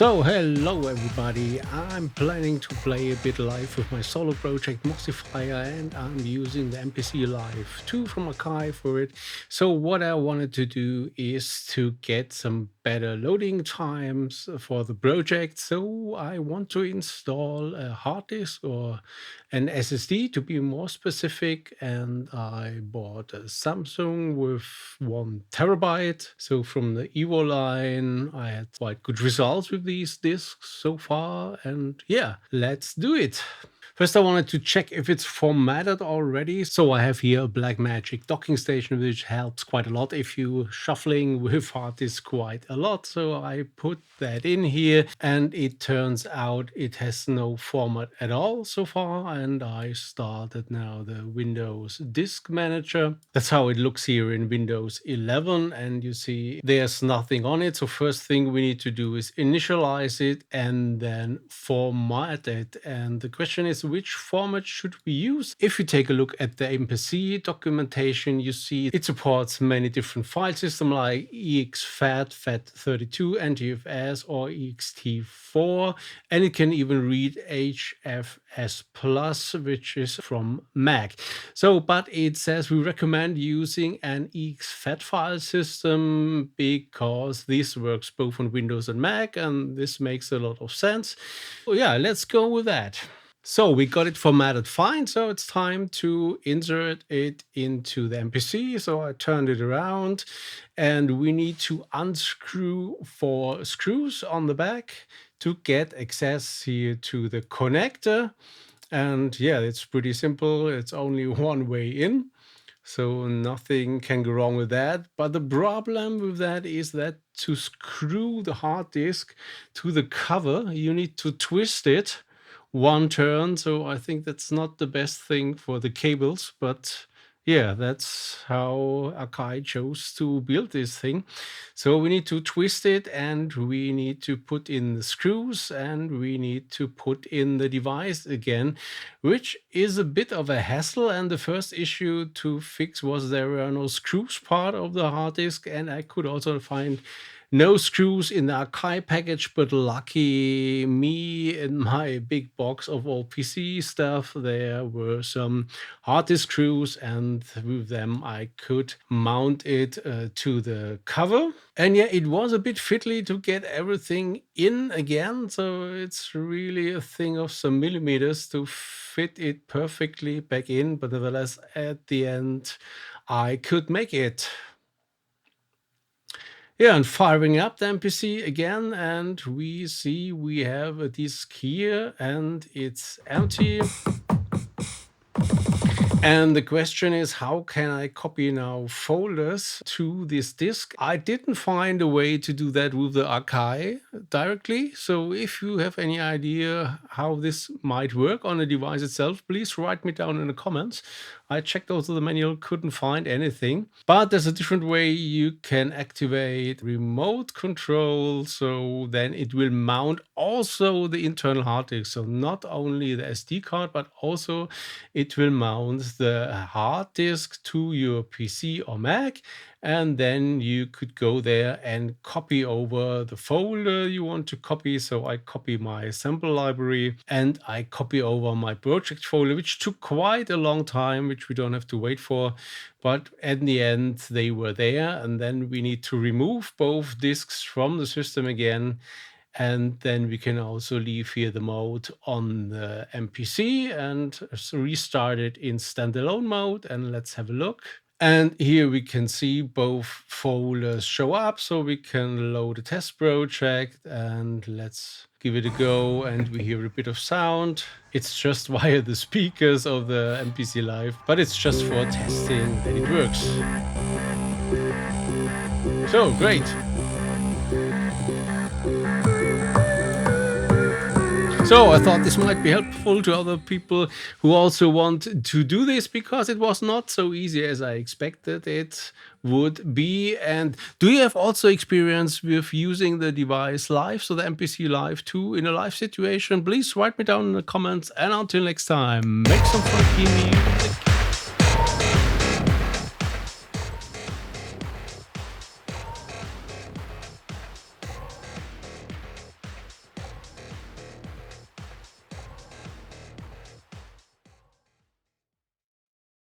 So, hello everybody. I'm planning to play a bit live with my solo project Moxifier, and I'm using the MPC Live II from Akai for it. So what I wanted to do is to get some better loading times for the project. So I want to install a hard disk or an SSD to be more specific, and I bought a Samsung with 1 TB. So from the Evo line, I had quite good results with these discs so far, and yeah, let's do it. First, I wanted to check if it's formatted already. So I have here a Blackmagic docking station, which helps quite a lot if you're shuffling with hard disk quite a lot. So I put that in here, and it turns out it has no format at all so far. And I started now the Windows Disk Manager. That's how it looks here in Windows 11. And you see there's nothing on it. So first thing we need to do is initialize it and then format it. And the question is, which format should we use? If you take a look at the MPC documentation, you see it supports many different file systems like exFAT, FAT32, NTFS, or ext4, and it can even read HFS+, which is from Mac. So, but it says we recommend using an exFAT file system because this works both on Windows and Mac, and this makes a lot of sense. So yeah, let's go with that. So we got it formatted fine, so it's time to insert it into the MPC. So I turned it around, and we need to unscrew 4 screws on the back to get access here to the connector. And yeah, it's pretty simple. It's only one way in, so nothing can go wrong with that. But the problem with that is that to screw the hard disk to the cover, you need to twist it one turn. So I think that's not the best thing for the cables, but yeah, that's how Akai chose to build this thing. So we need to twist it, and we need to put in the screws, and we need to put in the device again, which is a bit of a hassle. And the first issue to fix was there were no screws part of the hard disk, and I could also find no screws in the Akai package, but lucky me, in my big box of all PC stuff, there were some hard disk screws, and with them I could mount it to the cover. And yeah, it was a bit fiddly to get everything in again, so it's really a thing of some millimeters to fit it perfectly back in, but nevertheless, at the end, I could make it. Yeah, and firing up the MPC again, and we see we have a disk here, and it's empty. And the question is, how can I copy now folders to this disk? I didn't find a way to do that with the Akai directly. So if you have any idea how this might work on the device itself, please write me down in the comments. I checked also the manual, couldn't find anything. But there's a different way you can activate remote control. So then it will mount also the internal hard disk. So not only the SD card, but also it will mount the hard disk to your PC or Mac, and then you could go there and copy over the folder you want to copy. So I copy my sample library, and I copy over my project folder, which took quite a long time, which we don't have to wait for. But in the end, they were there, and then we need to remove both disks from the system again. And then we can also leave here the mode on the MPC and restart it in standalone mode. And let's have a look. And here we can see both folders show up, so we can load a test project, and let's give it a go. And we hear a bit of sound. It's just via the speakers of the MPC Live, but it's just for testing that it works. So great. So I thought this might be helpful to other people who also want to do this, because it was not so easy as I expected it would be. And do you have also experience with using the device live, so the MPC Live II, in a live situation? Please write me down in the comments, and until next time, make some funky music.